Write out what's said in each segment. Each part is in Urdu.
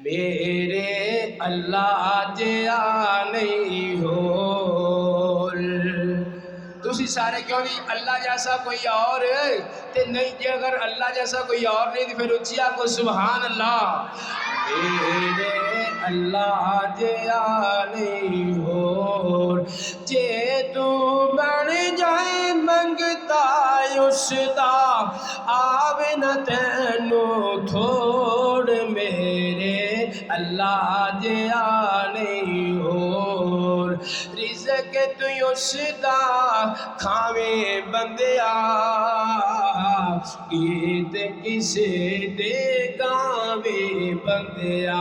میرے اللہ جیا نہیں ہو۔ تسی سارے کیوں نہیں اللہ جیسا کوئی اور تے نہیں جے اگر اللہ جیسا کوئی اور نہیں تو پھر اچھیا کو سبحان اللہ۔ میرے اللہ جیا نہیں ہو، جے تو بن جائے منگتا اس دا آوے نہ تینو تھوڑ، میرے اللہ جیا نہیں ہو۔ رزق تو اس دا کھاویں بندیا، گیت کسے دے گاویں بندیا،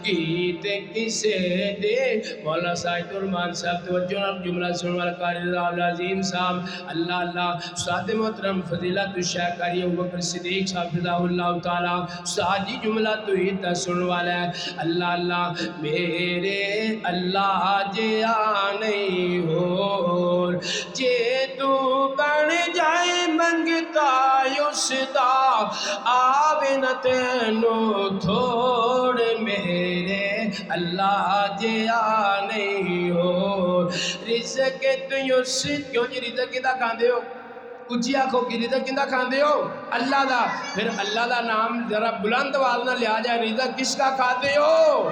گیت کسے دے۔ مولا سعید الرحمان صاحب توجہ نال جملہ سننے والا قاری رضا العظیم صاحب اللہ اللہ، استاد محترم فضیلت الشیخ قاری ابوبکر صدیق صاحب رضا اللہ تعالی، استاد جی جملہ تو ہی تا سننے والا ہے اللہ اللہ۔ میرے اللہ جیا نہیں ہو، جے تو بن جائے منگتا اس دا آوے نہ تینو تھوڑ، میرے اللہ جیا نہیں ہو۔ رزق تو اس کیوں جی رزق کدا کھاندے ہو؟ اچھی آنکھوں کی رزق کدا کھاندے ہو؟ اللہ دا۔ پھر اللہ دا نام ذرا بلند آواز نہ لیا جائے، رزق کس کا کھاتے ہو؟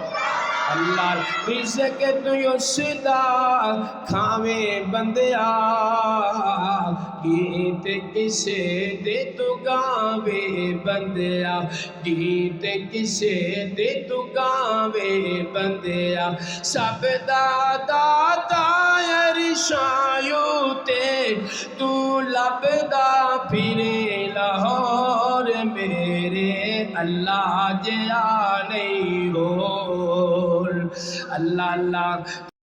اللہ۔ رزق تو اس دا کھاویں بندیا، گیت کسے دے تو گاویں بندیا، گیت کسے دے تو گاویں بندیا، سب دا داتا عرشایوں تے تو لبدا پھرے لاہور، میرے اللہ جیا نہیں ہو۔ اللہ اللہ۔